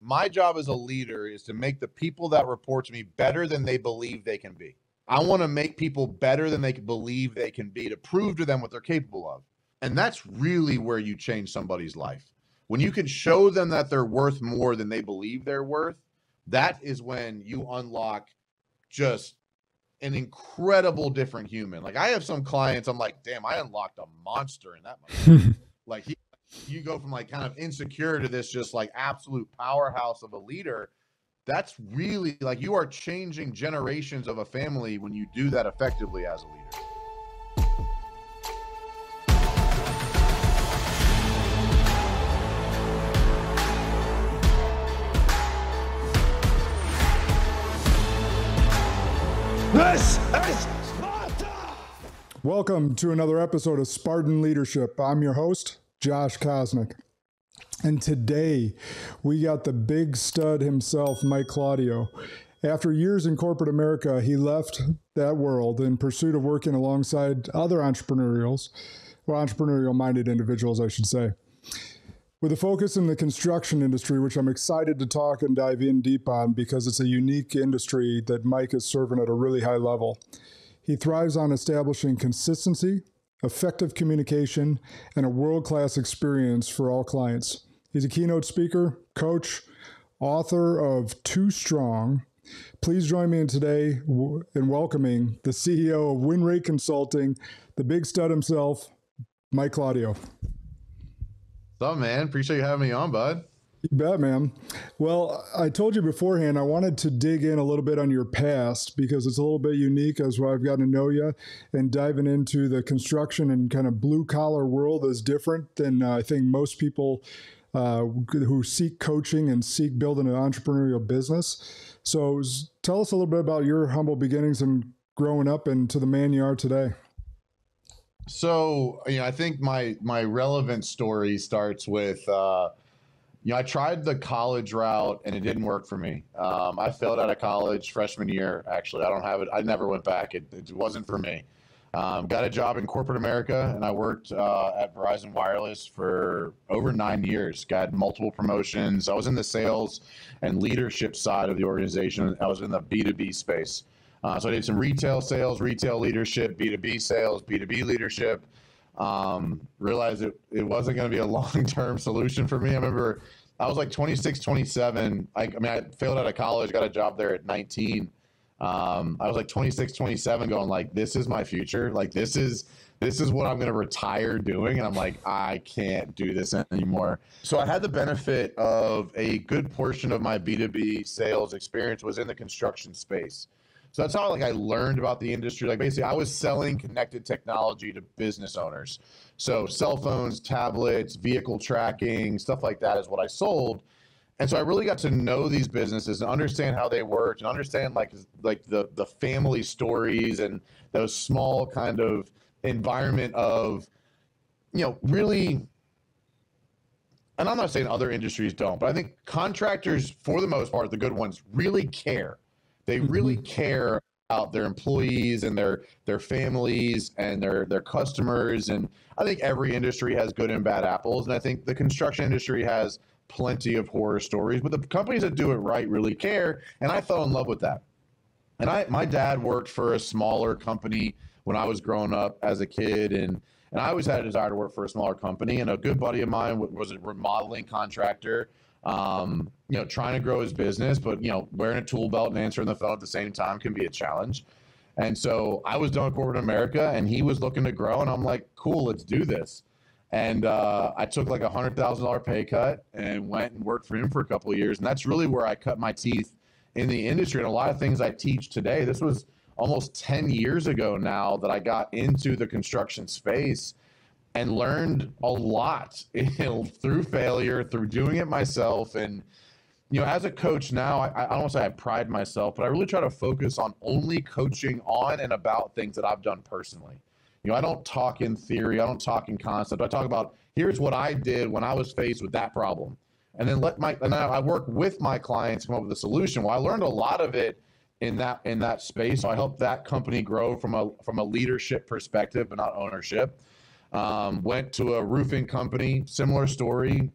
my job as a leader is to make the people that report to me better than they believe they can be. I want to make people better than they can believe they can be, to prove to them what they're capable of. And that's really where you change somebody's life. When you can show them that they're worth more than they believe they're worth, that is when you unlock just an incredible different human. Like, I have some clients, I'm like, damn, I unlocked a monster in that moment. Like, you go from like kind of insecure to this just like absolute powerhouse of a leader. That's really like, you are changing generations of a family when you do that effectively as a leader. This is Sparta! Welcome to another episode of Spartan Leadership. I'm your host, Josh Kosnick. And today we got the big stud himself, Mike Claudio. After years in corporate America, he left that world in pursuit of working alongside other entrepreneurial-minded individuals, I should say. With a focus in the construction industry, which I'm excited to talk and dive in deep on because it's a unique industry that Mike is serving at a really high level. He thrives on establishing consistency, effective communication, and a world-class experience for all clients. He's a keynote speaker, coach, author of Too Strong. Please join me today in welcoming the CEO of Win Rate Consulting, the big stud himself, Mike Claudio. What's up, man? Appreciate you having me on, bud. You bet, man. Well, I told you beforehand, I wanted to dig in a little bit on your past because it's a little bit unique as I've gotten to know you, and diving into the construction and kind of blue collar world is different than I think most people who seek coaching and seek building an entrepreneurial business. So tell us a little bit about your humble beginnings and growing up and to the man you are today. So, I think my relevant story starts with, I tried the college route and it didn't work for me. I failed out of college freshman year, actually. I don't have it. I never went back. It wasn't for me. Got a job in corporate America, and I worked at Verizon Wireless for over 9 years. Got multiple promotions. I was in the sales and leadership side of the organization. I was in the B2B space. So I did some retail sales, retail leadership, B2B sales, B2B leadership. Realized it wasn't going to be a long-term solution for me. I remember I was like 26, 27. I failed out of college, got a job there at 19. I was like 26, 27 going like, this is my future. Like, this is what I'm going to retire doing. And I'm like, I can't do this anymore. So I had the benefit of a good portion of my B2B sales experience was in the construction space. So that's how I learned about the industry. Like, basically, I was selling connected technology to business owners. So cell phones, tablets, vehicle tracking, stuff like that is what I sold. And so I really got to know these businesses and understand how they worked and understand like the family stories and those small kind of environment of, really, and I'm not saying other industries don't, but I think contractors, for the most part, the good ones, really care. They really care about their employees and their families and their customers. And I think every industry has good and bad apples. And I think the construction industry has plenty of horror stories, but the companies that do it right really care. And I fell in love with that. And my dad worked for a smaller company when I was growing up as a kid. And I always had a desire to work for a smaller company. And a good buddy of mine was a remodeling contractor. Trying to grow his business, but, wearing a tool belt and answering the phone at the same time can be a challenge. And so I was done with corporate America and he was looking to grow, and I'm like, cool, let's do this. And I took like $100,000 pay cut and went and worked for him for a couple of years. And that's really where I cut my teeth in the industry. And a lot of things I teach today, this was almost 10 years ago now that I got into the construction space and learned a lot through failure, through doing it myself. And, as a coach now, I don't want to say I pride myself, but I really try to focus on only coaching on and about things that I've done personally. I don't talk in theory. I don't talk in concept. I talk about, here's what I did when I was faced with that problem. And then I work with my clients to come up with a solution. Well, I learned a lot of it in that space. So I helped that company grow from a leadership perspective, but not ownership. Went to a roofing company, similar story.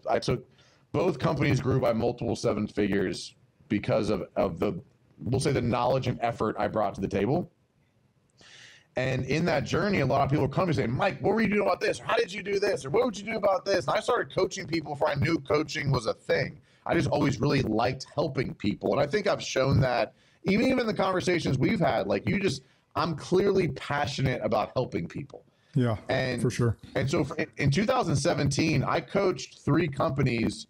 I took both companies grew by multiple seven figures because of the, we'll say, the knowledge and effort I brought to the table. And in that journey, a lot of people come to me saying, Mike, what were you doing about this? Or how did you do this? Or what would you do about this? And I started coaching people before I knew coaching was a thing. I just always really liked helping people. And I think I've shown that even in the conversations we've had, like I'm clearly passionate about helping people. Yeah, and for sure. And so in 2017, I coached 3 companies.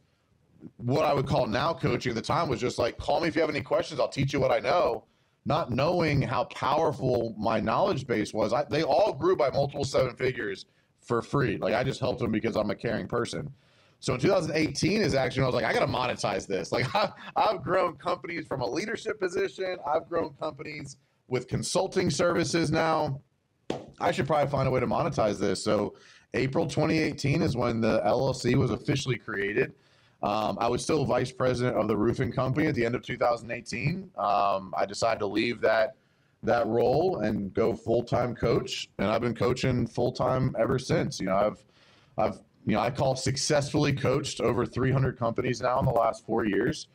What I would call now coaching at the time was just like, call me if you have any questions. I'll teach you what I know. Not knowing how powerful my knowledge base was. They all grew by multiple seven figures for free. Like, I just helped them because I'm a caring person. So in 2018 is actually when I was like, I got to monetize this. Like, I've grown companies from a leadership position. I've grown companies with consulting services now. I should probably find a way to monetize this. So April 2018 is when the LLC was officially created. I was still vice president of the roofing company at the end of 2018. I decided to leave that role and go full-time coach, and I've been coaching full-time ever since. I've I call successfully coached over 300 companies now in the last 4 years.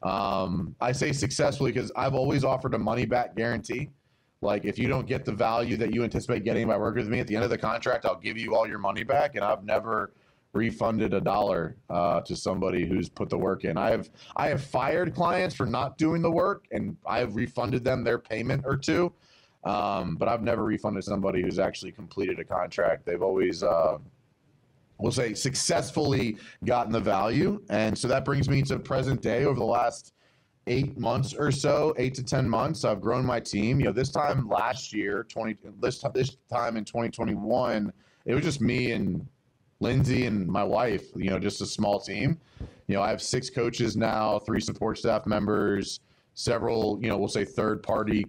I say successfully because I've always offered a money-back guarantee. Like, if you don't get the value that you anticipate getting by working with me, at the end of the contract, I'll give you all your money back, and I've never refunded $1 to somebody who's put the work in. I have fired clients for not doing the work, and I have refunded them their payment or two, but I've never refunded somebody who's actually completed a contract. They've always, we'll say, successfully gotten the value. And so that brings me to present day. Over the last 8 months or so, 8 to 10 months, I've grown my team. This time last year, this time in 2021, it was just me and Lindsay and my wife, just a small team. I have 6 coaches now, 3 support staff members, several, we'll say third party,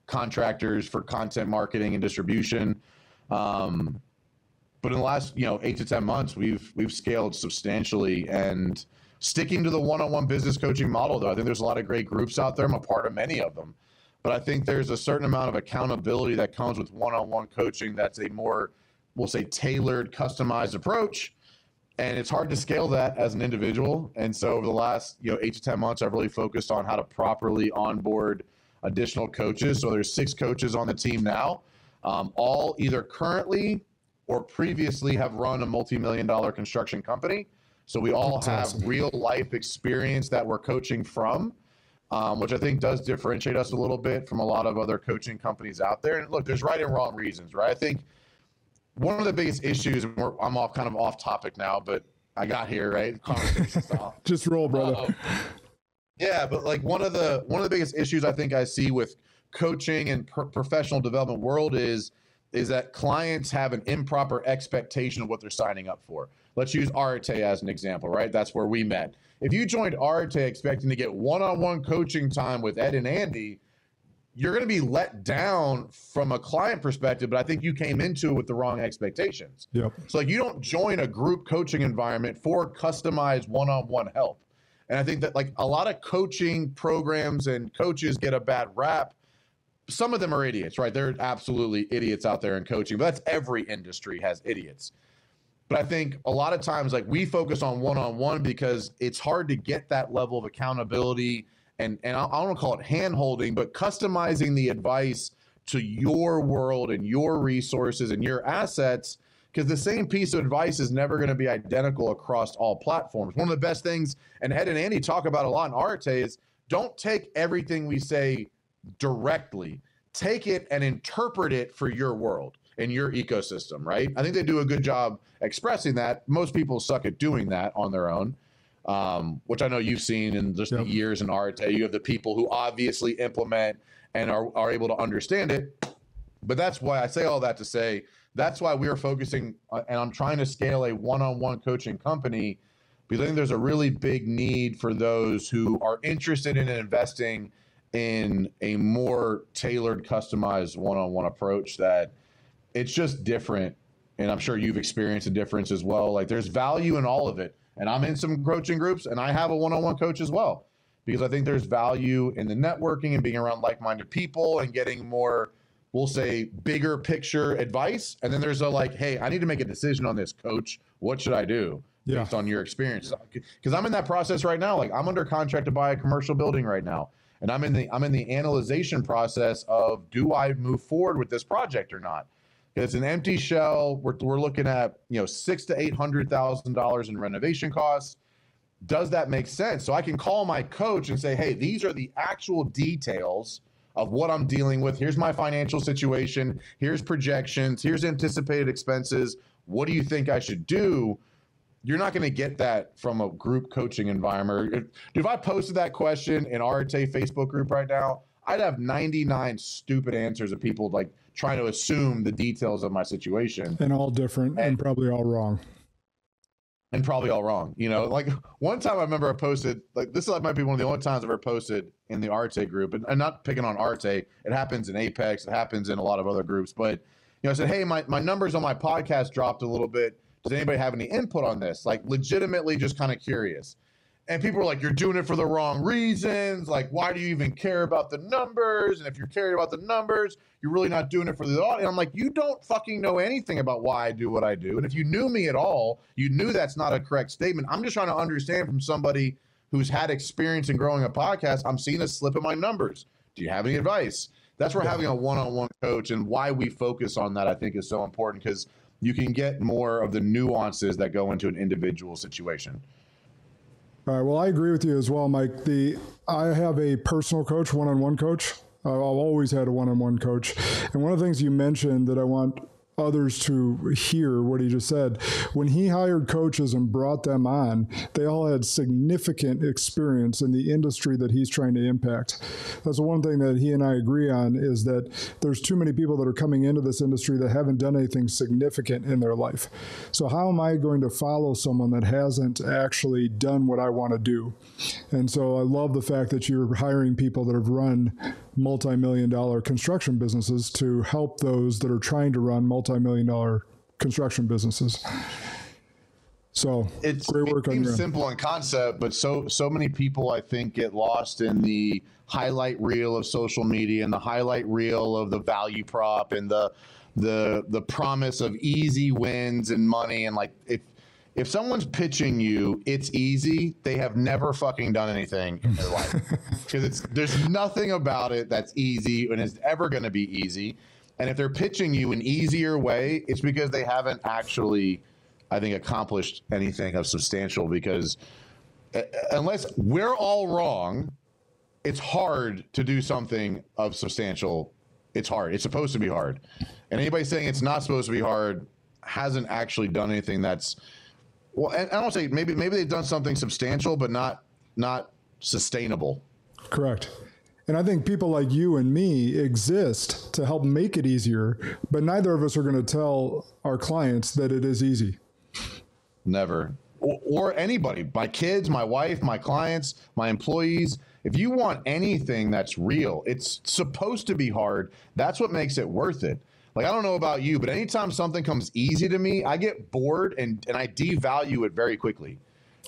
contractors for content marketing and distribution. But in the last, 8 to 10 months, we've scaled substantially. And sticking to the one-on-one business coaching model, though, I think there's a lot of great groups out there. I'm a part of many of them. But I think there's a certain amount of accountability that comes with one-on-one coaching that's a more, we'll say, tailored, customized approach. And it's hard to scale that as an individual. And so over the last 8 to 10 months, I've really focused on how to properly onboard additional coaches. So there's 6 coaches on the team now, all either currently or previously have run a multi-million-dollar construction company. So we all have real life experience that we're coaching from, which I think does differentiate us a little bit from a lot of other coaching companies out there. And look, there's right and wrong reasons, right? I think one of the biggest issues, and I'm kind of off topic now, but I got here, right? Conversation style. Just roll, brother. Yeah, but like one of the biggest issues I think I see with coaching and professional development world is that clients have an improper expectation of what they're signing up for. Let's use Arte as an example, right? That's where we met. If you joined Arte expecting to get one-on-one coaching time with Ed and Andy, you're going to be let down from a client perspective, but I think you came into it with the wrong expectations. Yep. So like, you don't join a group coaching environment for customized one-on-one help. And I think that like a lot of coaching programs and coaches get a bad rap. Some of them are idiots, right? They're absolutely idiots out there in coaching, but that's every industry has idiots. But I think a lot of times, like, we focus on one-on-one because it's hard to get that level of accountability and I don't want to call it hand-holding, but customizing the advice to your world and your resources and your assets, because the same piece of advice is never going to be identical across all platforms. One of the best things, and Ed and Andy talk about a lot in Arte, is don't take everything we say directly. Take it and interpret it for your world and your ecosystem, right? I think they do a good job expressing that. Most people suck at doing that on their own, which I know you've seen in just the years in Arte. You have the people who obviously implement and are able to understand it. But that's why I say all that to say, that's why we are focusing, and I'm trying to scale a one-on-one coaching company, because I think there's a really big need for those who are interested in investing in a more tailored, customized one-on-one approach that it's just different. And I'm sure you've experienced a difference as well. Like, there's value in all of it. And I'm in some coaching groups and I have a one-on-one coach as well, because I think there's value in the networking and being around like-minded people and getting more, we'll say, bigger picture advice. And then there's a like, hey, I need to make a decision on this, coach. What should I do? based on your experience. Because I'm in that process right now. Like I'm under contract to buy a commercial building right now. And I'm in the analyzation process of, do I move forward with this project or not? It's an empty shell. We're looking at, $600,000 to $800,000 in renovation costs. Does that make sense? So I can call my coach and say, hey, these are the actual details of what I'm dealing with. Here's my financial situation. Here's projections. Here's anticipated expenses. What do you think I should do? You're not going to get that from a group coaching environment. If I posted that question in our Facebook group right now, I'd have 99 stupid answers of people like trying to assume the details of my situation. And all different and probably all wrong. Like one time I remember I posted, like this might be one of the only times I've ever posted in the Arte group, and not picking on Arte. It happens in Apex. It happens in a lot of other groups. But, I said, hey, my numbers on my podcast dropped a little bit. Does anybody have any input on this? Like legitimately just kind of curious. And people were like, you're doing it for the wrong reasons. Like, why do you even care about the numbers? And if you're caring about the numbers, you're really not doing it for the audience. I'm like, you don't fucking know anything about why I do what I do. And if you knew me at all, you knew that's not a correct statement. I'm just trying to understand from somebody who's had experience in growing a podcast. I'm seeing a slip in my numbers. Do you have any advice? That's where having a one-on-one coach and why we focus on that, I think, is so important, because you can get more of the nuances that go into an individual situation. All right. Well, I agree with you as well, Mike. I have a personal coach, one-on-one coach. I've always had a one-on-one coach. And one of the things you mentioned that I want others to hear what he just said, when he hired coaches and brought them on, they all had significant experience in the industry that he's trying to impact. That's the one thing that he and I agree on, is that there's too many people that are coming into this industry that haven't done anything significant in their life. So how am I going to follow someone that hasn't actually done what I want to do? And so I love the fact that you're hiring people that have run multi-million-dollar construction businesses to help those that are trying to run multi-million-dollar construction businesses. So it's great work on your simple in concept, but so many people, I think, get lost in the highlight reel of social media and the highlight reel of the value prop and the promise of easy wins and money. And like, if someone's pitching you, it's easy, they have never fucking done anything in their life. Because there's nothing about it that's easy and is ever going to be easy. And if they're pitching you an easier way, it's because they haven't actually, I think, accomplished anything of substantial. Because unless we're all wrong, it's hard to do something of substantial. It's hard. It's supposed to be hard. And anybody saying it's not supposed to be hard hasn't actually done anything that's, well, and I don't say maybe they've done something substantial, but not sustainable. Correct. And I think people like you and me exist to help make it easier, but neither of us are going to tell our clients that it is easy. Never. Or anybody, my kids, my wife, my clients, my employees. If you want anything that's real, it's supposed to be hard. That's what makes it worth it. Like, I don't know about you, but anytime something comes easy to me, I get bored and I devalue it very quickly.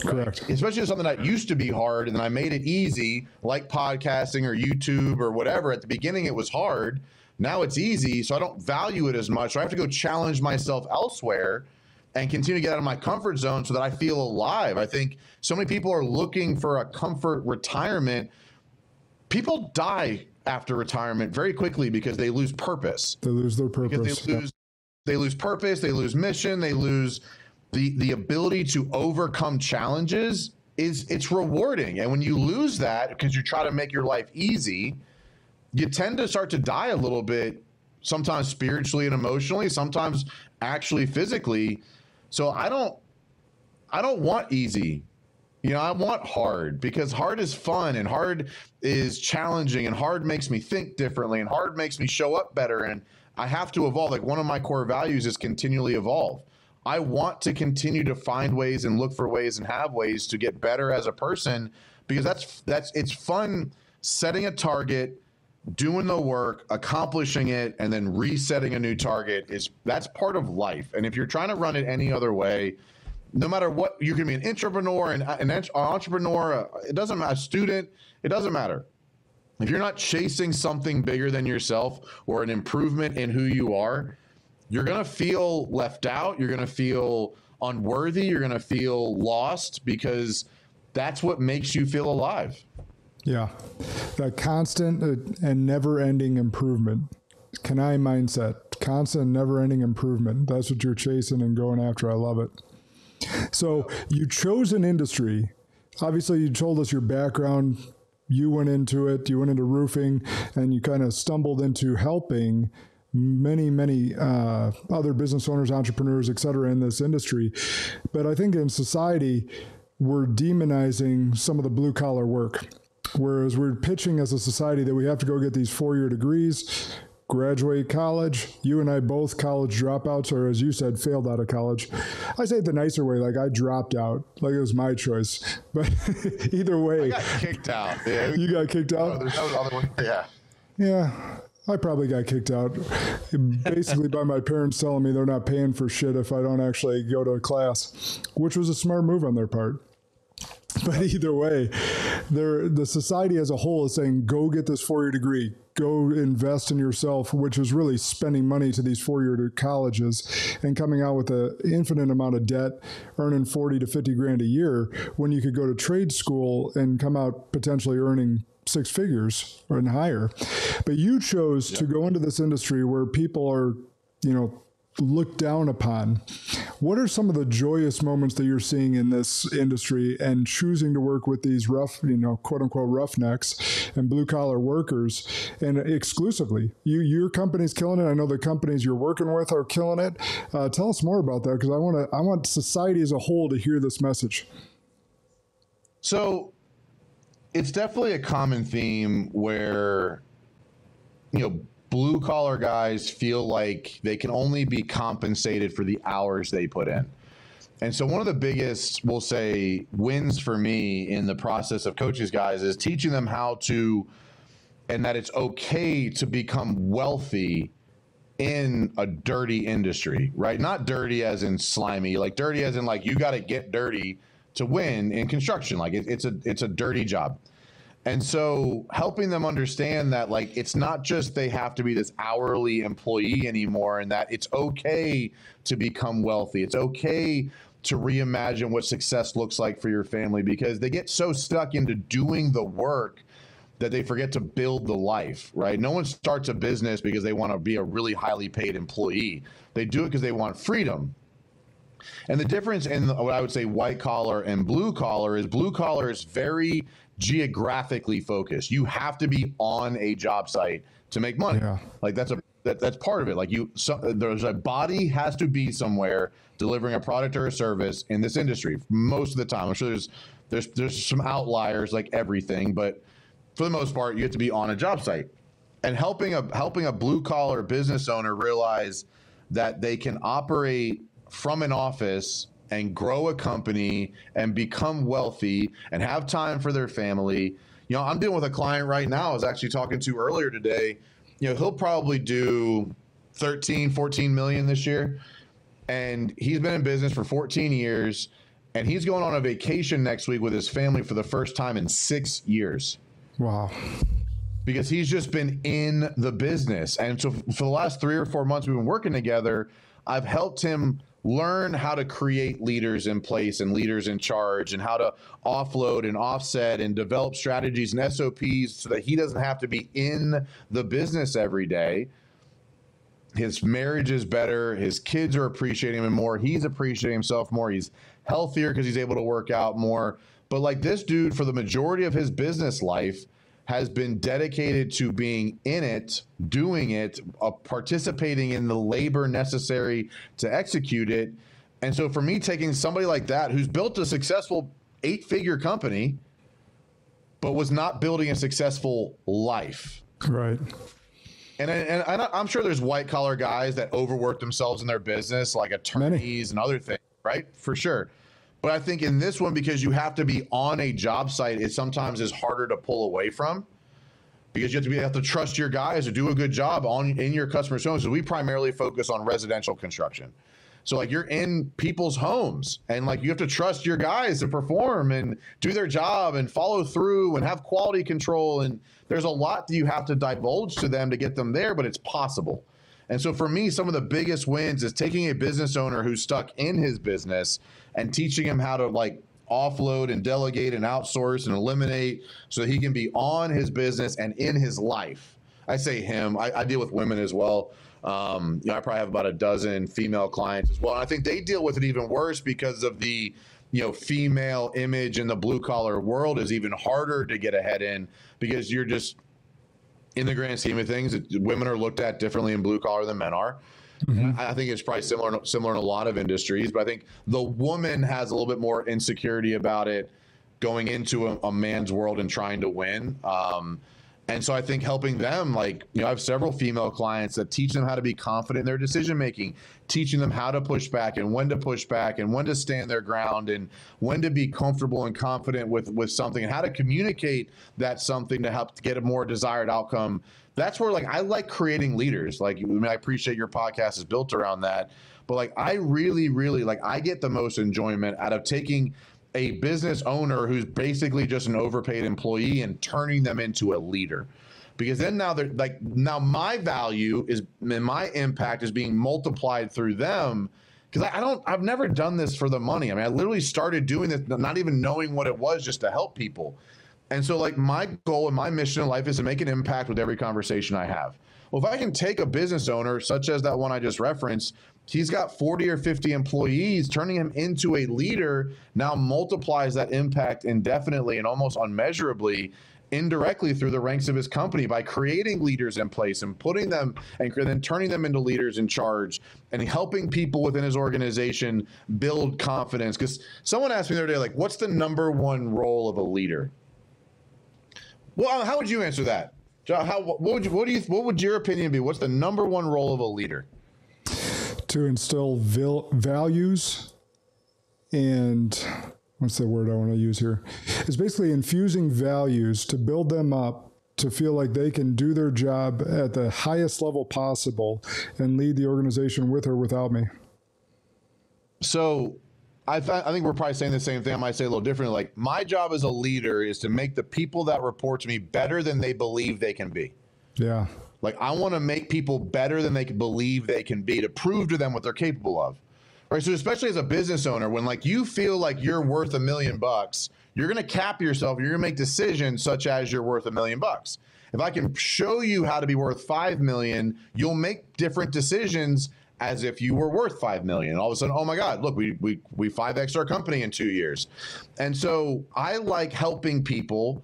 Correct. Especially something that used to be hard and then I made it easy, like podcasting or YouTube or whatever. At the beginning, it was hard. Now it's easy, so I don't value it as much. So I have to go challenge myself elsewhere and continue to get out of my comfort zone so that I feel alive. I think so many people are looking for a comfort retirement. People die after retirement very quickly because they lose purpose. They lose their purpose. Because they lose purpose, they lose mission, they lose the ability to overcome challenges. It's rewarding. And when you lose that because you try to make your life easy, you tend to start to die a little bit, sometimes spiritually and emotionally, sometimes actually physically. So I don't want easy. I want hard, because hard is fun and hard is challenging and hard makes me think differently and hard makes me show up better. And I have to evolve. Like, one of my core values is continually evolve. I want to continue to find ways and look for ways and have ways to get better as a person, because it's fun setting a target, doing the work, accomplishing it, and then resetting a new target. That's part of life. And if you're trying to run it any other way, no matter what, you can be an entrepreneur, an entrepreneur, it doesn't matter, a student, it doesn't matter. If you're not chasing something bigger than yourself or an improvement in who you are, you're going to feel left out. You're going to feel unworthy. You're going to feel lost, because that's what makes you feel alive. Yeah. That constant and never-ending improvement. Kanai mindset. Constant, never-ending improvement. That's what you're chasing and going after. I love it. So you chose an industry. Obviously, you told us your background. You went into it. You went into roofing, and you kind of stumbled into helping many other business owners, entrepreneurs, et cetera, in this industry. But I think in society, we're demonizing some of the blue collar work. Whereas we're pitching as a society that we have to go get these 4-year degrees, graduate college. You and I both college dropouts, or as you said, failed out of college. I say it the nicer way, like I dropped out, like it was my choice. But either way. I got kicked out. Yeah. You got kicked out? Oh, there's no other one. Yeah. Yeah. I probably got kicked out basically by my parents telling me they're not paying for shit if I don't actually go to a class, which was a smart move on their part. But either way, the society as a whole is saying, go get this 4-year degree, go invest in yourself, which is really spending money to these 4-year colleges and coming out with an infinite amount of debt, earning 40 to 50 grand a year, when you could go to trade school and come out potentially earning 6 figures or higher. But you chose to go into this industry where people are, looked down upon. What are some of the joyous moments that you're seeing in this industry and choosing to work with these rough, quote unquote roughnecks and blue collar workers, and exclusively? Your company's killing it. I know the companies you're working with are killing it. Tell us more about that, because I want society as a whole to hear this message. So it's definitely a common theme where, blue collar guys feel like they can only be compensated for the hours they put in. And so one of the biggest, we'll say, wins for me in the process of coaching guys is teaching them how to, and that it's okay to become wealthy in a dirty industry, right? Not dirty as in slimy, like dirty as in like you got to get dirty to win in construction. Like it's a dirty job. And so helping them understand that, like, it's not just they have to be this hourly employee anymore, and that it's okay to become wealthy. It's okay to reimagine what success looks like for your family, because they get so stuck into doing the work that they forget to build the life, right? No one starts a business because they want to be a really highly paid employee. They do it because they want freedom. And the difference in what I would say white collar and blue collar is very geographically focused. You have to be on a job site to make money. Yeah. Like that's part of it. Like there's a body has to be somewhere delivering a product or a service in this industry most of the time. I'm sure there's some outliers like everything, but for the most part, you have to be on a job site. And helping a blue collar business owner realize that they can operate from an office and grow a company and become wealthy and have time for their family. I'm dealing with a client right now I was actually talking to earlier today. He'll probably do 13, 14 million this year. And he's been in business for 14 years. And he's going on a vacation next week with his family for the first time in 6 years. Wow. Because he's just been in the business. And so for the last 3 or 4 months we've been working together, I've helped him learn how to create leaders in place and leaders in charge, and how to offload and offset and develop strategies and SOPs so that he doesn't have to be in the business every day. His marriage is better. His kids are appreciating him more. He's appreciating himself more. He's healthier because he's able to work out more. But like this dude, for the majority of his business life, has been dedicated to being in it, doing it, participating in the labor necessary to execute it. And so for me, taking somebody like that who's built a successful 8-figure company, but was not building a successful life. Right. And I'm sure there's white collar guys that overwork themselves in their business, like attorneys and other things, right? For sure. But I think in this one, because you have to be on a job site, it sometimes is harder to pull away from, because you have to trust your guys to do a good job in your customers' homes. So we primarily focus on residential construction. So like you're in people's homes, and like you have to trust your guys to perform and do their job and follow through and have quality control. And there's a lot that you have to divulge to them to get them there, but it's possible. And so for me, some of the biggest wins is taking a business owner who's stuck in his business and teaching him how to like offload and delegate and outsource and eliminate so he can be on his business and in his life. I say him, I deal with women as well. I probably have about a dozen female clients as well. And I think they deal with it even worse because of the, female image in the blue collar world is even harder to get ahead in because you're just, in the grand scheme of things, women are looked at differently in blue collar than men are. Mm-hmm. I think it's probably similar in a lot of industries, but I think the woman has a little bit more insecurity about it going into a man's world and trying to win. And so I think helping them, I have several female clients that teach them how to be confident in their decision making, teaching them how to push back and when to stand their ground and when to be comfortable and confident with something and how to communicate that something to help to get a more desired outcome. That's where I like creating leaders. I appreciate your podcast is built around that, but I really, really I get the most enjoyment out of taking a business owner who's basically just an overpaid employee and turning them into a leader. Because then now my value is, and my impact is being multiplied through them. Because I've never done this for the money. I literally started doing this not even knowing what it was, just to help people. And so my goal and my mission in life is to make an impact with every conversation I have. Well, if I can take a business owner such as that one I just referenced, he's got 40 or 50 employees, turning him into a leader now multiplies that impact indefinitely and almost unmeasurably indirectly through the ranks of his company by creating leaders in place and putting them and then turning them into leaders in charge and helping people within his organization build confidence. Because someone asked me the other day, what's the number one role of a leader? Well, how would you answer that? What would your opinion be? What's the number one role of a leader? To instill values and what's the word I want to use here? It's basically infusing values to build them up to feel like they can do their job at the highest level possible and lead the organization with or without me. So I think we're probably saying the same thing. I might say a little differently. My job as a leader is to make the people that report to me better than they believe they can be. Yeah. I want to make people better than they can believe they can be to prove to them what they're capable of. Right. So especially as a business owner, when you feel like you're worth $1 million, you're going to cap yourself. You're going to make decisions such as you're worth $1 million. If I can show you how to be worth 5 million, you'll make different decisions as if you were worth 5 million. All of a sudden, oh my God, look, we 5x'd our company in 2 years. And so I like helping people,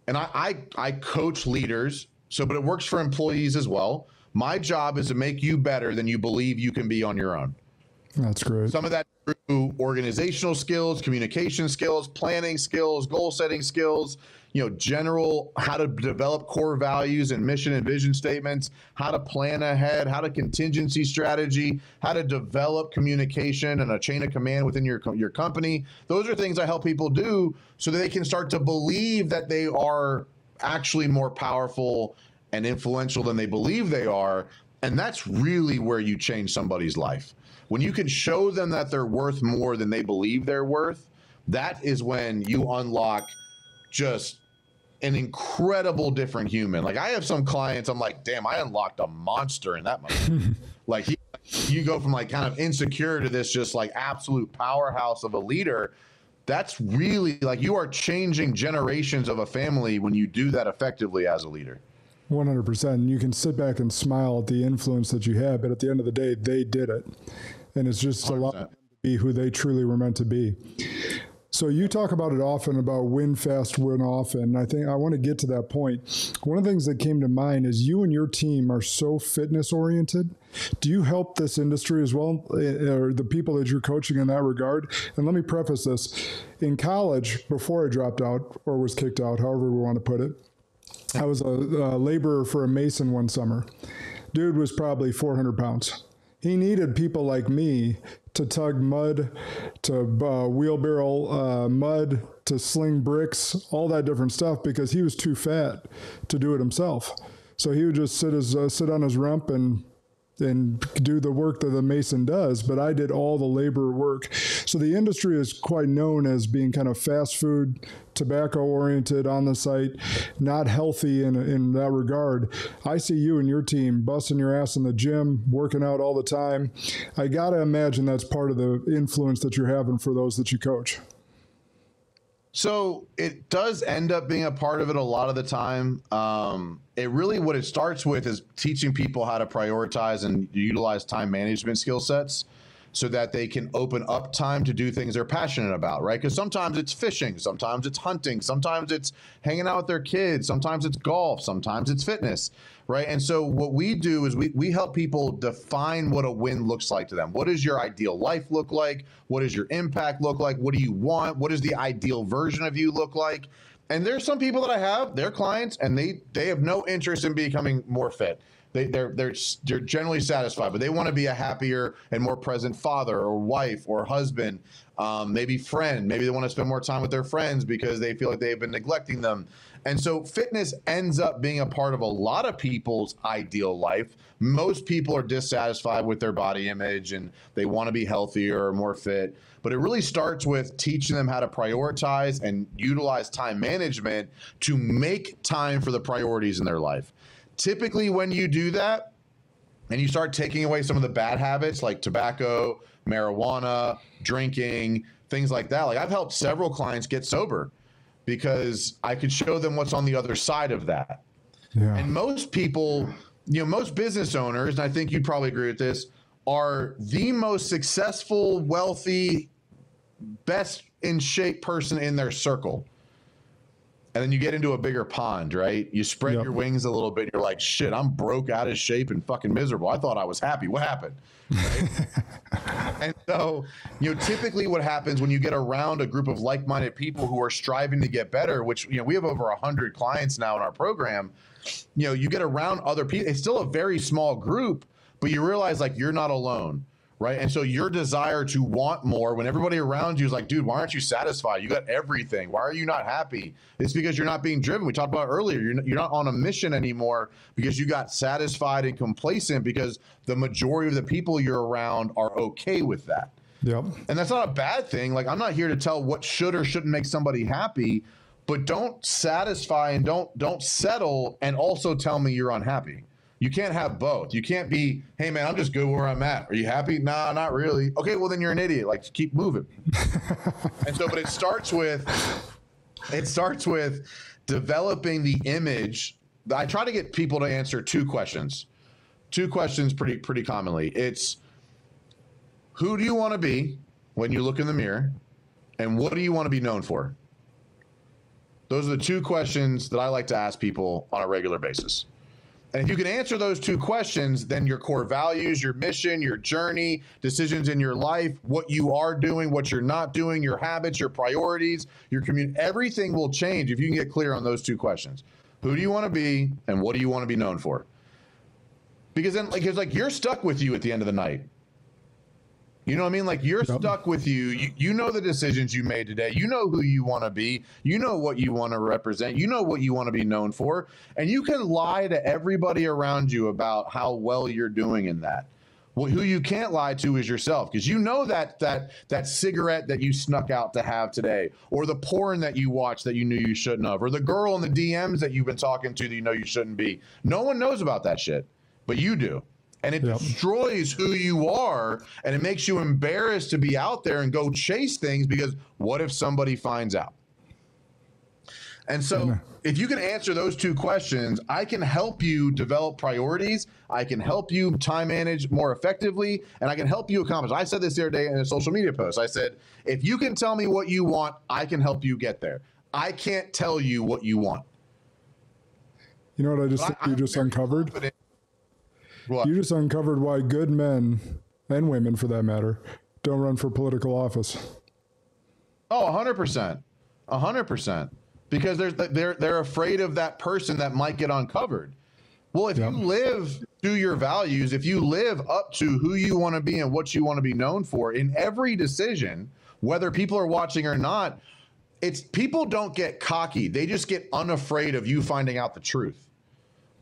and I coach leaders. But it works for employees as well. My job is to make you better than you believe you can be on your own. That's great. Some of that through organizational skills, communication skills, planning skills, goal setting skills, general how to develop core values and mission and vision statements, how to plan ahead, how to contingency strategy, how to develop communication and a chain of command within your company. Those are things I help people do so that they can start to believe that they are actually more powerful and influential than they believe they are. And that's really where you change somebody's life. When you can show them that they're worth more than they believe they're worth, that is when you unlock just an incredible different human. I have some clients, I'm like, damn, I unlocked a monster in that moment. You go from kind of insecure to this just absolute powerhouse of a leader. That's really you are changing generations of a family when you do that effectively as a leader. 100%. You can sit back and smile at the influence that you have, but at the end of the day, they did it. And it's just 100%. Allowing them to be who they truly were meant to be. So you talk about it often about win fast, win often. I think I want to get to that point. One of the things that came to mind is you and your team are so fitness oriented. Do you help this industry as well, or the people that you're coaching in that regard? And let me preface this. In college, before I dropped out or was kicked out, however we want to put it, I was a laborer for a mason one summer. Dude was probably 400 pounds. He needed people like me to tug mud, to wheelbarrow mud, to sling bricks, all that different stuff, because he was too fat to do it himself. So he would just sit on his rump and and do the work that the mason does, but I did all the labor work. So the industry is quite known as being kind of fast food, tobacco oriented on the site, not healthy in that regard. I see you and your team busting your ass in the gym, working out all the time. I got to imagine that's part of the influence that you're having for those that you coach. So it does end up being a part of it a lot of the time. It really, what it starts with is teaching people how to prioritize and utilize time management skill sets so that they can open up time to do things they're passionate about, right? Because sometimes it's fishing, sometimes it's hunting, sometimes it's hanging out with their kids, sometimes it's golf, sometimes it's fitness, right? And so what we do is we help people define what a win looks like to them. What does your ideal life look like? What does your impact look like? What do you want? What does the ideal version of you look like? And there's some people that I have, they're clients, and they have no interest in becoming more fit. They're generally satisfied, but they want to be a happier and more present father or wife or husband, maybe friend. Maybe they want to spend more time with their friends because they feel like they've been neglecting them. And so fitness ends up being a part of a lot of people's ideal life. Most people are dissatisfied with their body image and they want to be healthier or more fit. But it really starts with teaching them how to prioritize and utilize time management to make time for the priorities in their life. Typically, when you do that and you start taking away some of the bad habits like tobacco, marijuana, drinking, things like that, like I've helped several clients get sober because I could show them what's on the other side of that. Yeah. And most people, most business owners, and I think you'd probably agree with this, are the most successful, wealthy, best in shape person in their circle. And then you get into a bigger pond, right? You spread your wings a little bit. And you're like, shit, I'm broke, out of shape, and fucking miserable. I thought I was happy. What happened? Right? And so, typically what happens when you get around a group of like-minded people who are striving to get better, which, we have over 100 clients now in our program, you get around other people. It's still a very small group, but you realize like you're not alone. Right. And so your desire to want more when everybody around you is like, dude, why aren't you satisfied? You got everything. Why are you not happy? It's because you're not being driven. We talked about earlier. You're not on a mission anymore because you got satisfied and complacent because the majority of the people you're around are okay with that. Yep. And that's not a bad thing. Like, I'm not here to tell what should or shouldn't make somebody happy, but don't satisfy and don't settle and also tell me you're unhappy. You can't have both. You can't be, hey man, I'm just good where I'm at. Are you happy? Nah, not really. Okay, well then you're an idiot. Like, keep moving. And so, but it starts with developing the image. I try to get people to answer two questions pretty commonly. It's, who do you want to be when you look in the mirror, and what do you want to be known for? Those are the two questions that I like to ask people on a regular basis. And if you can answer those two questions, then your core values, your mission, your journey, decisions in your life, what you are doing, what you're not doing, your habits, your priorities, your community, everything will change if you can get clear on those two questions. Who do you want to be, and what do you want to be known for? Because then, like you're stuck with you at the end of the night. You know what I mean? Like, you're stuck with you. You know the decisions you made today. You know who you want to be. You know what you want to represent. You know what you want to be known for. And you can lie to everybody around you about how well you're doing in that. Well, who you can't lie to is yourself, because you know that cigarette that you snuck out to have today, or the porn that you watched that you knew you shouldn't have, or the girl in the DMs that you've been talking to that you know you shouldn't be. No one knows about that shit, but you do. And it destroys who you are, and it makes you embarrassed to be out there and go chase things, because what if somebody finds out? And so if you can answer those two questions, I can help you develop priorities. I can help you time manage more effectively, and I can help you accomplish. I said this the other day in a social media post. I said, if you can tell me what you want, I can help you get there. I can't tell you what you want. You know what you just uncovered? What? You just uncovered why good men, and women for that matter, don't run for political office. Oh, 100%. 100%. Because they're afraid of that person that might get uncovered. Well, if you live to your values, if you live up to who you want to be and what you want to be known for in every decision, whether people are watching or not, people don't get cocky. They just get unafraid of you finding out the truth.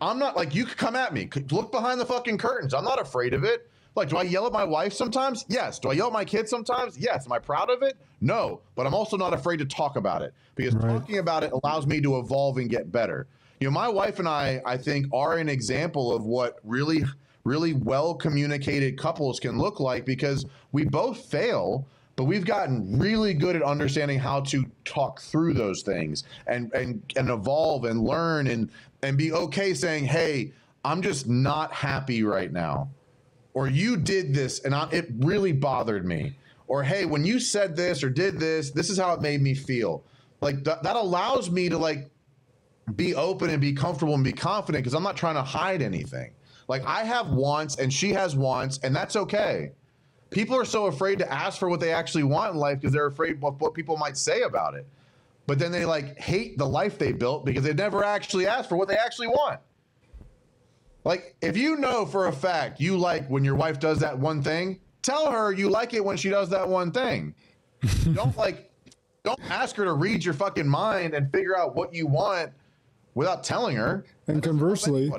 I'm not like, you could come at me, look behind the fucking curtains. I'm not afraid of it. Like, do I yell at my wife sometimes? Yes. Do I yell at my kids sometimes? Yes. Am I proud of it? No. But I'm also not afraid to talk about it, because talking about it allows me to evolve and get better. You know, my wife and I think, are an example of what really, really well communicated couples can look like, because we both fail, but we've gotten really good at understanding how to talk through those things and evolve and learn and be okay saying, hey, I'm just not happy right now. Or you did this and it really bothered me. Or, hey, when you said this or did this, this is how it made me feel. Like that allows me to like be open and be comfortable and be confident, because I'm not trying to hide anything. Like, I have wants and she has wants, and that's okay. People are so afraid to ask for what they actually want in life because they're afraid of what people might say about it. But then they like hate the life they built because they never actually asked for what they actually want. Like, if you know for a fact you like when your wife does that one thing, tell her you like it when she does that one thing. Don't ask her to read your fucking mind and figure out what you want without telling her. And conversely,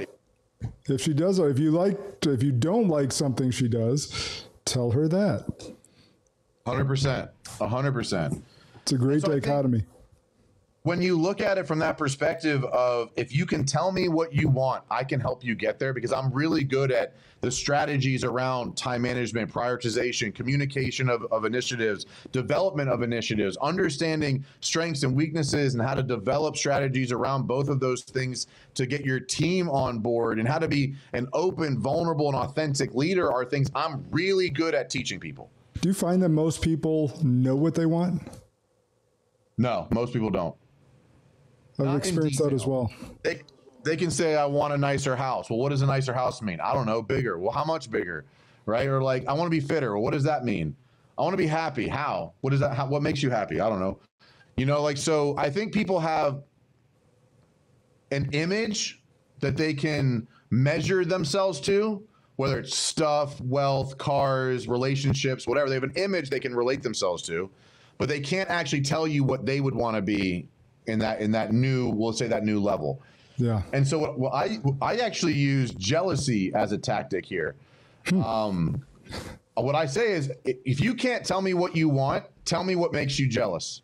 if you don't like something she does, tell her that. 100%. 100%. It's a great dichotomy. When you look at it from that perspective of, if you can tell me what you want, I can help you get there, because I'm really good at the strategies around time management, prioritization, communication of initiatives, development of initiatives, understanding strengths and weaknesses, and how to develop strategies around both of those things to get your team on board, and how to be an open, vulnerable, and authentic leader are things I'm really good at teaching people. Do you find that most people know what they want? No, most people don't. I've experienced that as well. They can say, I want a nicer house. Well, what does a nicer house mean? I don't know. Bigger. Well, how much bigger? Right? Or like, I want to be fitter. Well, what does that mean? I want to be happy. How? What is that? What makes you happy? I don't know. You know, like, so I think people have an image that they can measure themselves to, whether it's stuff, wealth, cars, relationships, whatever. They have an image they can relate themselves to, but they can't actually tell you what they would want to be in that new, we'll say that new level. Yeah. And so I actually use jealousy as a tactic here. What I say is, if you can't tell me what you want, tell me what makes you jealous.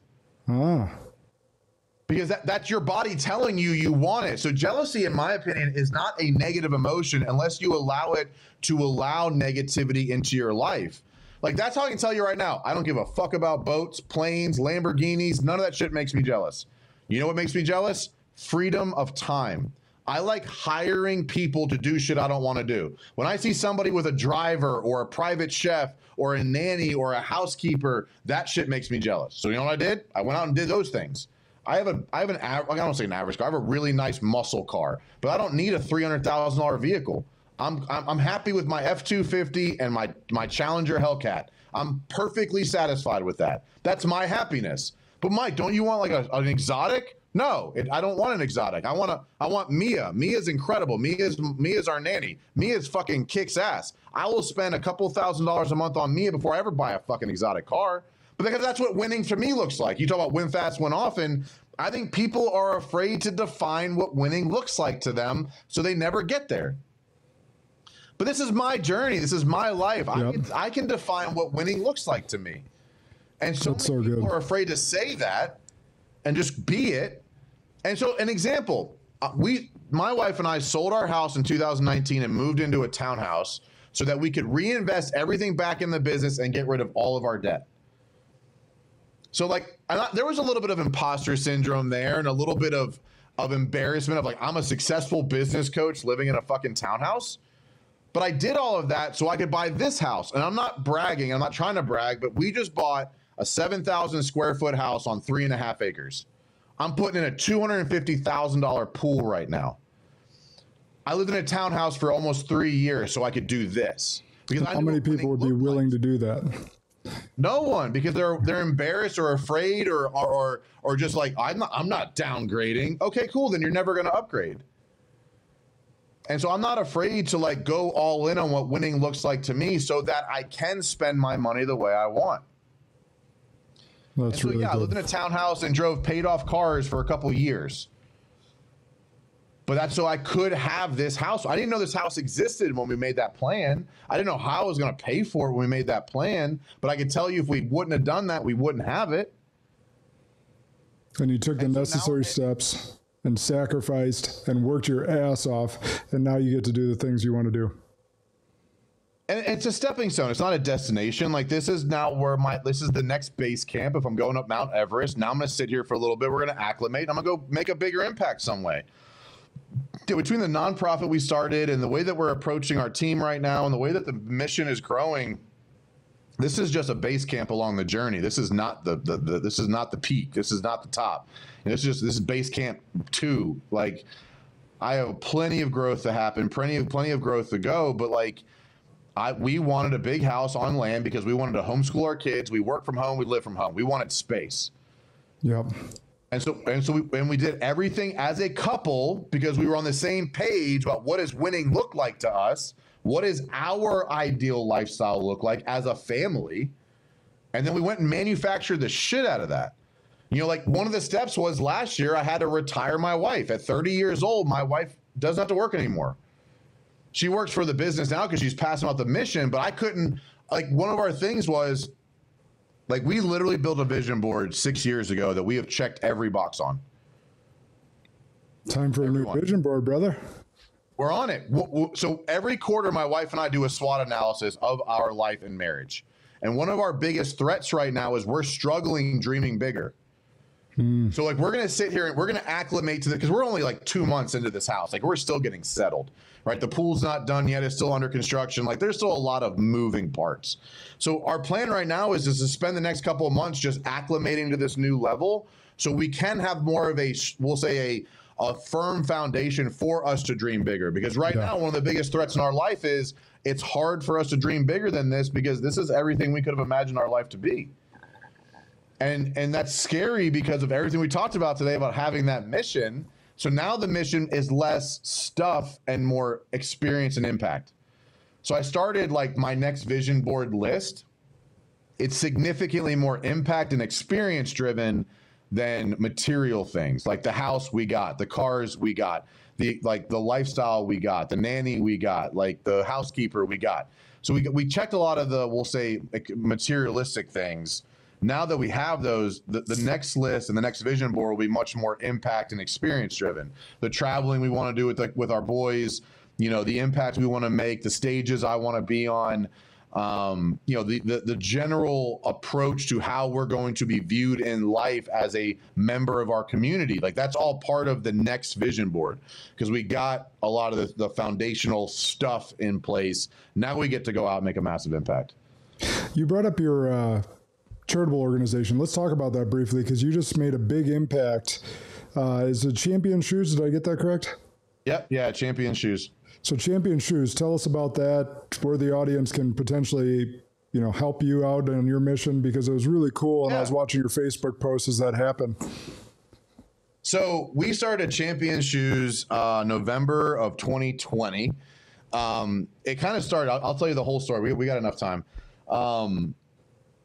Because that's your body telling you you want it. So jealousy, in my opinion, is not a negative emotion unless you allow it to allow negativity into your life. Like, that's how I can tell you right now, I don't give a fuck about boats, planes, Lamborghinis. None of that shit makes me jealous. You know what makes me jealous? Freedom of time. I like hiring people to do shit I don't want to do. When I see somebody with a driver or a private chef or a nanny or a housekeeper, that shit makes me jealous. So you know what I did? I went out and did those things. I don't say an average car. I have a really nice muscle car, but I don't need a $300,000 vehicle. I'm happy with my F-250 and my Challenger Hellcat. I'm perfectly satisfied with that. That's my happiness. But Mike, don't you want like an exotic? No, I don't want an exotic. I want Mia. Mia's incredible. Mia's our nanny. Mia's fucking kicks ass. I will spend a couple $1,000s a month on Mia before I ever buy a fucking exotic car. But because that's what winning to me looks like. You talk about win fast, win often. I think people are afraid to define what winning looks like to them, so they never get there. But this is my journey. This is my life. Yep. I can define what winning looks like to me. And so many people are afraid to say that and just be it. And so, an example, my wife and I sold our house in 2019 and moved into a townhouse so that we could reinvest everything back in the business and get rid of all of our debt. So like, there was a little bit of imposter syndrome there and a little bit of embarrassment of like, I'm a successful business coach living in a fucking townhouse. But I did all of that so I could buy this house. And I'm not bragging. I'm not trying to brag, but we just bought a 7,000 square foot house on 3.5 acres. I'm putting in a $250,000 pool right now. I lived in a townhouse for almost 3 years so I could do this. Because how many people would be willing to do that? No one, because they're embarrassed or afraid or just like, I'm not downgrading. Okay, cool. Then you're never going to upgrade. And so I'm not afraid to like go all in on what winning looks like to me so that I can spend my money the way I want. That's really good. I lived in a townhouse and drove paid off cars for a couple of years. But that's so I could have this house. I didn't know this house existed when we made that plan. I didn't know how I was going to pay for it when we made that plan. But I could tell you if we wouldn't have done that, we wouldn't have it. And you took the necessary steps and sacrificed and worked your ass off. And now you get to do the things you want to do. And it's a stepping stone. It's not a destination. Like, this is now where this is the next base camp. If I'm going up Mount Everest, now I'm going to sit here for a little bit. We're going to acclimate. I'm going to go make a bigger impact some way. Between the nonprofit we started and the way that we're approaching our team right now and the way that the mission is growing, this is just a base camp along the journey. This is not this is not the peak. This is not the top. And this is base camp 2. Like, I have plenty of growth to happen, plenty of growth to go. But like, we wanted a big house on land because we wanted to homeschool our kids. We work from home. We live from home. We wanted space. Yep. And so we did everything as a couple because we were on the same page about what does winning look like to us? What does our ideal lifestyle look like as a family? And then we went and manufactured the shit out of that. You know, like, one of the steps was last year I had to retire my wife. At 30 years old, my wife doesn't have to work anymore. She works for the business now because she's passing out the mission, but I couldn't, like, one of our things was, like, we literally built a vision board 6 years ago that we have checked every box on. Time for a new vision board, brother. We're on it. So every quarter, my wife and I do a SWOT analysis of our life and marriage. And one of our biggest threats right now is we're struggling dreaming bigger. So like, we're going to sit here and we're going to acclimate to because we're only like 2 months into this house. Like, we're still getting settled, right? The pool's not done yet. It's still under construction. Like, there's still a lot of moving parts. So our plan right now is to spend the next couple of months just acclimating to this new level so we can have more of a, we'll say a firm foundation for us to dream bigger. Because right now, one of the biggest threats in our life is it's hard for us to dream bigger than this because this is everything we could have imagined our life to be. And that's scary because of everything we talked about today about having that mission. So now the mission is less stuff and more experience and impact. So I started like my next vision board list. It's significantly more impact and experience driven than material things like the house we got, the cars we got, the lifestyle we got, the nanny we got, like the housekeeper we got. So we checked a lot of the, we'll say, materialistic things. Now that we have those, the next list and the next vision board will be much more impact and experience driven. The traveling we want to do with our boys, you know, the impact we want to make, the stages I want to be on, you know, the general approach to how we're going to be viewed in life as a member of our community. Like, that's all part of the next vision board because we got a lot of the foundational stuff in place. Now we get to go out and make a massive impact. You brought up your charitable organization. Let's talk about that briefly because you just made a big impact. Is it Champion Shoes? Did I get that correct? Yep. Yeah. Champion Shoes. So Champion Shoes, tell us about that, where the audience can potentially, you know, help you out on your mission because it was really cool. And I was watching your Facebook posts as that happened. So we started Champion Shoes November of 2020. It kind of started, I'll tell you the whole story. We got enough time.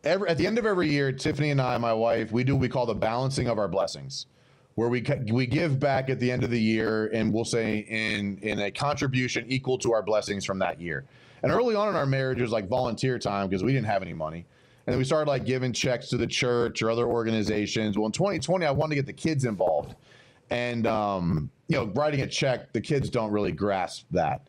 At the end of every year, Tiffany and I, my wife, we do what we call the balancing of our blessings, where we give back at the end of the year, and we'll say in a contribution equal to our blessings from that year. And early on in our marriage, it was like volunteer time because we didn't have any money. And then we started like giving checks to the church or other organizations. Well, in 2020, I wanted to get the kids involved. And, you know, writing a check, the kids don't really grasp that.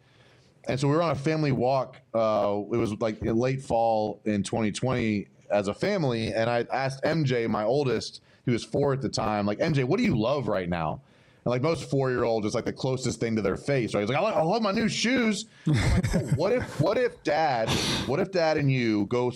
And so we were on a family walk. It was like in late fall in 2020 as a family. And I asked MJ, my oldest, he was 4 at the time, like, MJ, what do you love right now? And like most 4-year-olds, it's like the closest thing to their face. Right? He's like, I love my new shoes. I'm like, oh, what if dad and you go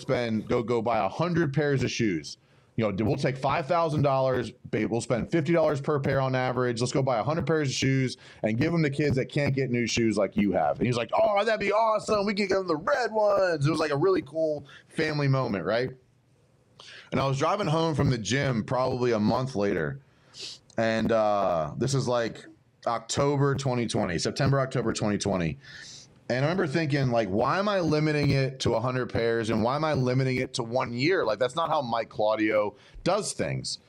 buy 100 pairs of shoes? You know, we'll take $5,000, babe. We'll spend $50 per pair on average. Let's go buy 100 pairs of shoes and give them to kids that can't get new shoes like you have. And he's like, oh, that'd be awesome. We can give them the red ones. It was like a really cool family moment, right? And I was driving home from the gym probably a month later. And this is like October 2020, September, October 2020. And I remember thinking, like, why am I limiting it to 100 pairs? And why am I limiting it to 1 year? Like, that's not how Claudio does things.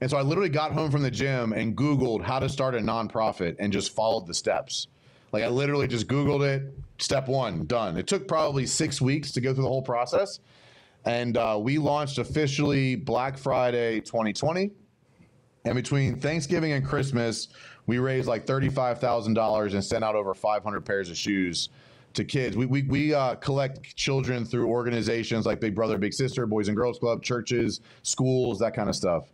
And so I literally got home from the gym and Googled how to start a nonprofit and just followed the steps. Like I literally just Googled it. Step 1, done. It took probably 6 weeks to go through the whole process. And we launched officially Black Friday 2020. And between Thanksgiving and Christmas, we raised like $35,000 and sent out over 500 pairs of shoes to kids. We collect children through organizations like Big Brother, Big Sister, Boys and Girls Club, churches, schools, that kind of stuff.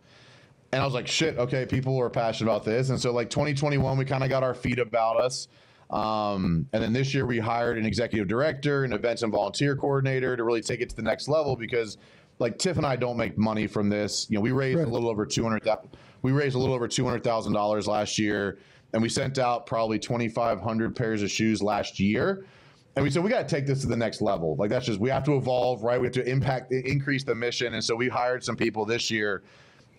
And I was like, shit, okay, people are passionate about this. And so like 2021, we kind of got our feet about us. And then this year we hired an executive director, an events and volunteer coordinator to really take it to the next level, because like Tiff and I don't make money from this. You know, we raised a little over $200,000 last year, and we sent out probably 2,500 pairs of shoes last year. And we said, we got to take this to the next level. Like that's just, we have to evolve, right? We have to increase the mission. And so we hired some people this year,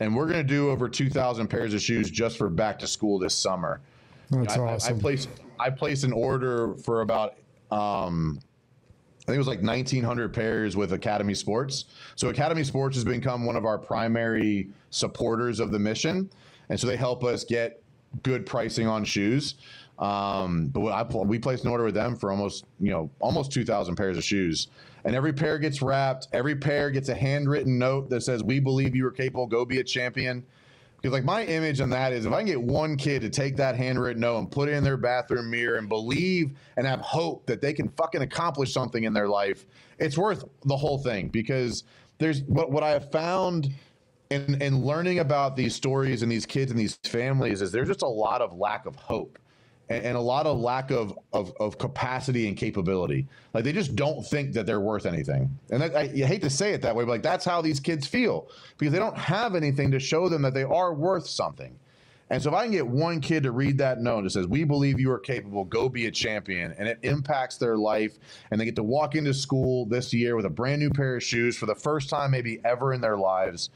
and we're going to do over 2,000 pairs of shoes just for back to school this summer. That's awesome. I placed an order for about, I think it was like 1,900 pairs with Academy Sports. So Academy Sports has become one of our primary supporters of the mission. And so they help us get good pricing on shoes. But we placed an order with them for almost 2,000 pairs of shoes. And every pair gets wrapped. Every pair gets a handwritten note that says, "We believe you are capable. Go be a champion." Because like my image on that is, if I can get one kid to take that handwritten note and put it in their bathroom mirror and believe and have hope that they can fucking accomplish something in their life, it's worth the whole thing. Because there's what I have found in learning about these stories and these kids and these families is there's just a lot of lack of hope. And a lot of lack of capacity and capability. Like they just don't think that they're worth anything. And I hate to say it that way, but like that's how these kids feel, because they don't have anything to show them that they are worth something. And so if I can get one kid to read that note that says, "We believe you are capable, go be a champion," and it impacts their life, and they get to walk into school this year with a brand new pair of shoes for the first time maybe ever in their lives.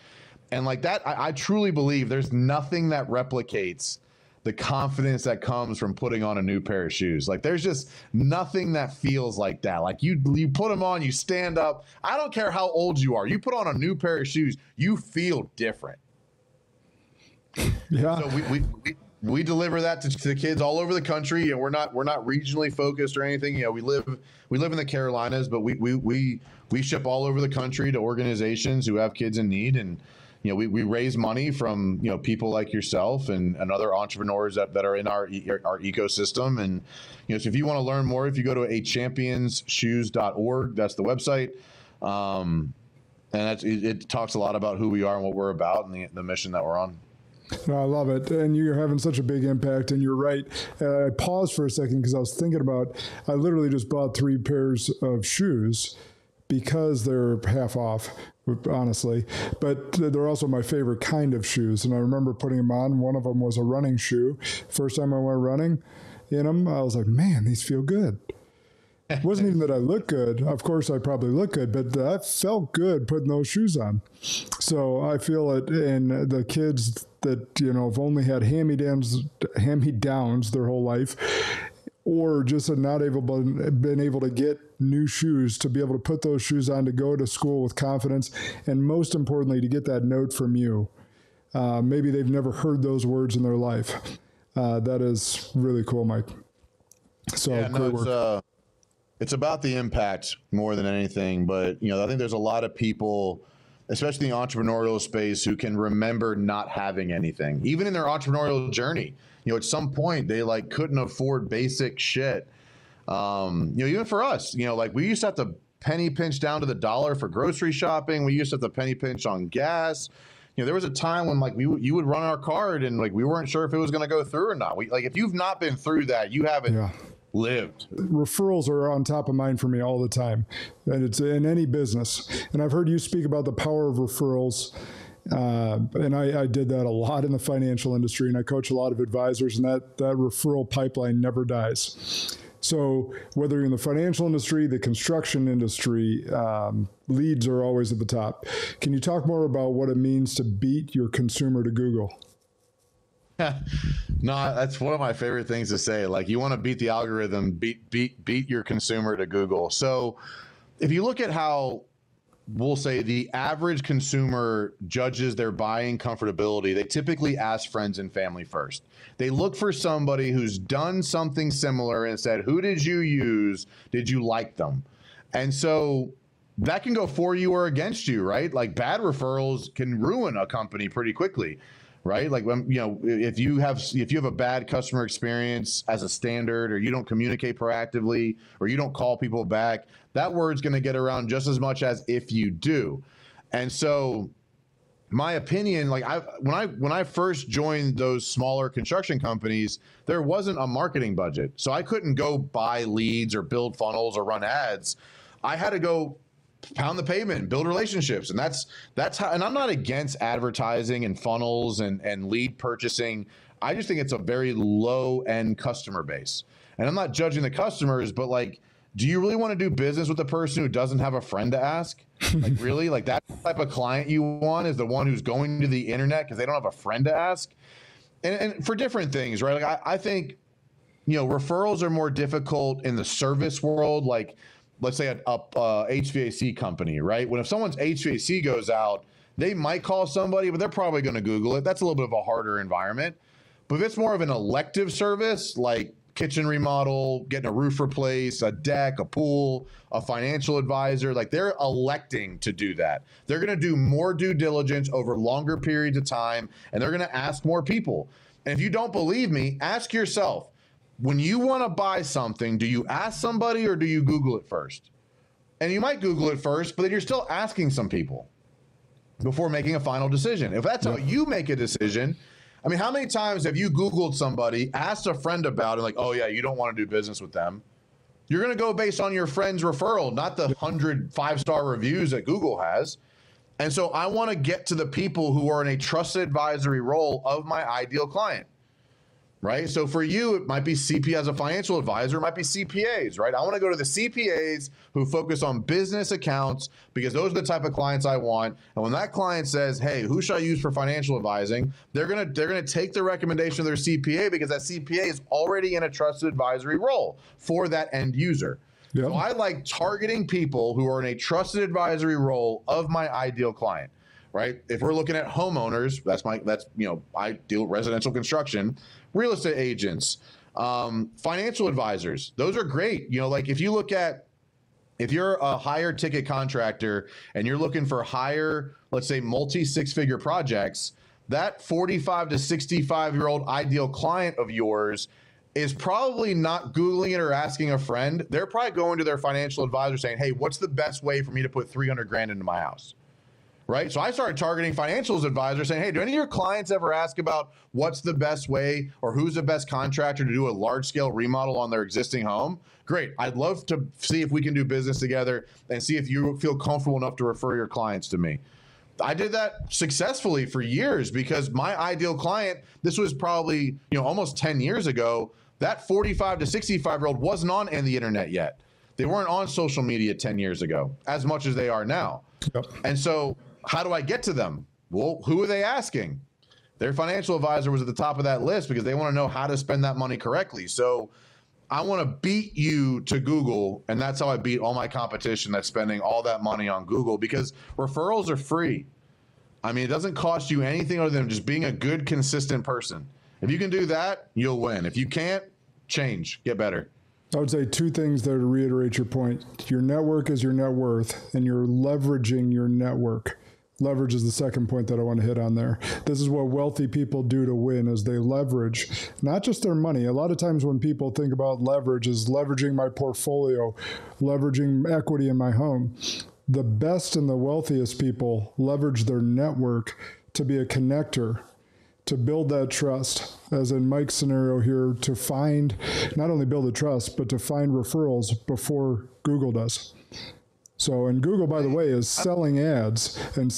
And like that, I truly believe there's nothing that replicates the confidence that comes from putting on a new pair of shoes. Like there's just nothing that feels like that. Like you put them on, you stand up. I don't care how old you are. You put on a new pair of shoes, you feel different. Yeah. So we deliver that to the kids all over the country, and we're not regionally focused or anything. You know, we live in the Carolinas, but we ship all over the country to organizations who have kids in need. And you know, we raise money from, you know, people like yourself and other entrepreneurs that are in our ecosystem. And, you know, so if you want to learn more, if you go to achampionshoes.org, that's the website. And it talks a lot about who we are and what we're about and the mission that we're on. No, I love it. And you're having such a big impact, and you're right. I paused for a second because I was thinking about, I literally just bought 3 pairs of shoes because they're half off, honestly, but they're also my favorite kind of shoes. And I remember putting them on. One of them was a running shoe. First time I went running in them, I was like, man, these feel good. It wasn't even that I look good. Of course, I probably look good, but I felt good putting those shoes on. So I feel it in the kids that, you know, have only had hand-me-downs their whole life, or just have not been able to get new shoes, to be able to put those shoes on to go to school with confidence, and most importantly, to get that note from you. Maybe they've never heard those words in their life. That is really cool, Mike. So yeah, no, it's about the impact more than anything. But, you know, I think there's a lot of people, especially in the entrepreneurial space, who can remember not having anything, even in their entrepreneurial journey. You know, at some point they like couldn't afford basic shit. You know, even for us, you know, like we used to have to penny pinch down to the dollar for grocery shopping. We used to have to penny pinch on gas. You know, there was a time when like you would run our card and like we weren't sure if it was going to go through or not. Like if you've not been through that, you haven't lived. Referrals are on top of mind for me all the time, and it's in any business. And I've heard you speak about the power of referrals. And I did that a lot in the financial industry, and I coach a lot of advisors, and that referral pipeline never dies. So whether you're in the financial industry, the construction industry, leads are always at the top. Can you talk more about what it means to beat your consumer to Google? No, that's one of my favorite things to say. Like, you want to beat the algorithm, beat your consumer to Google. So if you look at how we'll say the average consumer judges their buying comfortability. They typically ask friends and family first. They look for somebody who's done something similar and said, who did you use? Did you like them? And so that can go for you or against you, right? Like bad referrals can ruin a company pretty quickly, right? Like when, if you have a bad customer experience as a standard, or you don't communicate proactively, or you don't call people back, that word's going to get around just as much as if you do. And so my opinion, like when I first joined those smaller construction companies, there wasn't a marketing budget. So I couldn't go buy leads or build funnels or run ads. I had to go pound the pavement, build relationships. And that's how, and I'm not against advertising and funnels and lead purchasing. I just think it's a very low end customer base. And I'm not judging the customers, but like, do you really want to do business with a person who doesn't have a friend to ask? Like really, like that type of client you want is the one who's going to the internet because they don't have a friend to ask. And for different things, right? Like I think, referrals are more difficult in the service world. Like, let's say a HVAC company, right? If someone's HVAC goes out, they might call somebody, but they're probably going to Google it. That's a little bit of a harder environment. But if it's more of an elective service, like kitchen remodel, getting a roof replaced, a deck, a pool, a financial advisor, like they're electing to do that. They're going to do more due diligence over longer periods of time, and they're going to ask more people. And if you don't believe me, ask yourself, when you want to buy something, do you ask somebody or do you Google it first? And you might Google it first, but then you're still asking some people before making a final decision. If that's how you make a decision, I mean, how many times have you Googled somebody, asked a friend about it, like, oh yeah, you don't want to do business with them? You're going to go based on your friend's referral, not the 100 5-star reviews that Google has. And so I want to get to the people who are in a trusted advisory role of my ideal client, right? So for you, it might be CP as a financial advisor, it might be CPAs, right? I want to go to the CPAs who focus on business accounts because those are the type of clients I want. And when that client says, hey, who should I use for financial advising? They're gonna take the recommendation of their CPA because that CPA is already in a trusted advisory role for that end user. Yep. So I like targeting people who are in a trusted advisory role of my ideal client. Right? If we're looking at homeowners, I deal with residential construction, real estate agents, financial advisors. Those are great. Like if you're a higher ticket contractor and you're looking for higher, let's say multi-6-figure projects, that 45 to 65-year-old ideal client of yours is probably not Googling it or asking a friend. They're probably going to their financial advisor saying, hey, what's the best way for me to put 300 grand into my house? Right. So I started targeting financials advisors saying, hey, do any of your clients ever ask about what's the best way or who's the best contractor to do a large scale remodel on their existing home? Great. I'd love to see if we can do business together and see if you feel comfortable enough to refer your clients to me. I did that successfully for years because my ideal client, this was probably, almost 10 years ago, that 45 to 65-year-old wasn't on the internet yet. They weren't on social media 10 years ago, as much as they are now. Yep. And so how do I get to them? Well, who are they asking? Their financial advisor was at the top of that list because they want to know how to spend that money correctly. So I want to beat you to Google, and that's how I beat all my competition that's spending all that money on Google, because referrals are free. I mean, it doesn't cost you anything other than just being a good, consistent person. If you can do that, you'll win. If you can't, change, get better. I would say two things there to reiterate your point. Your network is your net worth, and you're leveraging your network. Leverage is the second point that I want to hit on there. This is what wealthy people do to win, is they leverage not just their money. A lot of times when people think about leverage is leveraging my portfolio, leveraging equity in my home. The best and the wealthiest people leverage their network to be a connector, to build that trust, as in Mike's scenario here, to find, not only build the trust, but to find referrals before Google does. So, and Google, by the way, is selling ads and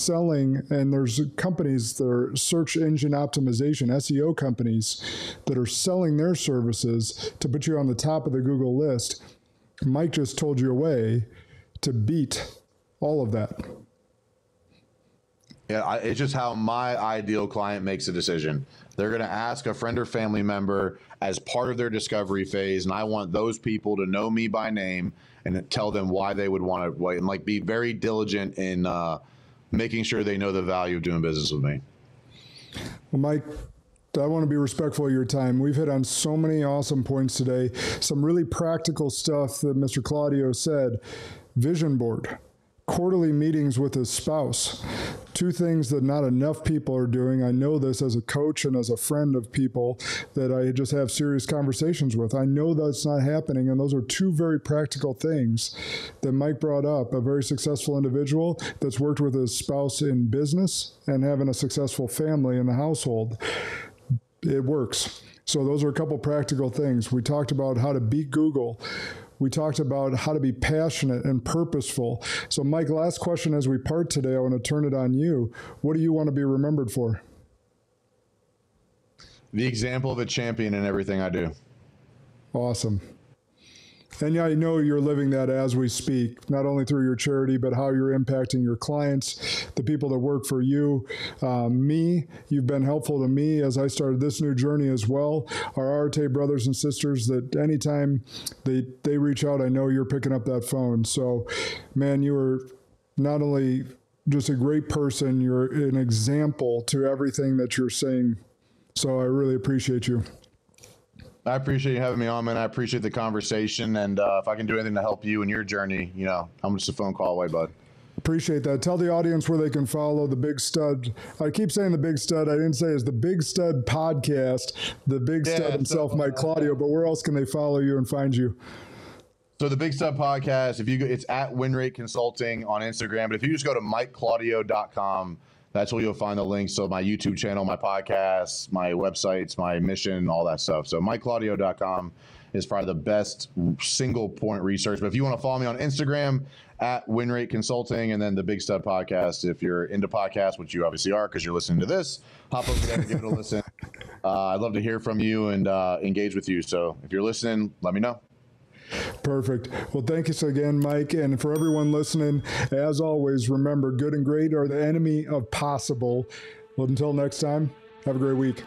there's companies that are search engine optimization, SEO companies, that are selling their services to put you on the top of the Google list. Mike just told you a way to beat all of that. Yeah, it's just how my ideal client makes a decision. They're going to ask a friend or family member as part of their discovery phase, and I want those people to know me by name and tell them why they would want to wait, and like be very diligent in making sure they know the value of doing business with me. Well, Mike, I want to be respectful of your time. We've hit on so many awesome points today. Some really practical stuff that Mr. Claudio said. Vision board, quarterly meetings with his spouse. Two things that not enough people are doing. I know this as a coach and as a friend of people that I just have serious conversations with. I know that's not happening, and those are two very practical things that Mike brought up. A very successful individual that's worked with his spouse in business and having a successful family in the household. It works. So those are a couple practical things. We talked about how to beat Google. We talked about how to be passionate and purposeful. So Mike, last question as we part today, I want to turn it on you. What do you want to be remembered for? The example of a champion in everything I do. Awesome. And I know you're living that as we speak, not only through your charity, but how you're impacting your clients, the people that work for you, me. You've been helpful to me as I started this new journey as well. Our Arte brothers and sisters that anytime they reach out, I know you're picking up that phone. So, man, you are not only just a great person, you're an example to everything that you're saying. So I really appreciate you. I appreciate you having me on, man. I appreciate the conversation. And if I can do anything to help you in your journey, you know, I'm just a phone call away, bud. Appreciate that. Tell the audience where they can follow the Big Stud. I keep saying the Big Stud. I didn't say it's the Big Stud podcast, the Big Stud himself, Mike Claudio, but where else can they follow you and find you? So the Big Stud podcast, if you go, it's at Winrate Consulting on Instagram. But if you just go to MikeClaudio.com, that's where you'll find the links. So my YouTube channel, my podcasts, my websites, my mission, all that stuff. So MikeClaudio.com is probably the best single point research. But if you want to follow me on Instagram, at Winrate Consulting, and then the Big Stud podcast. If you're into podcasts, which you obviously are because you're listening to this, hop over there and give it a listen. I'd love to hear from you and engage with you. So if you're listening, let me know. Perfect. Well, thank you again, Mike. And for everyone listening, as always, remember, good and great are the enemy of possible. Well, until next time, have a great week.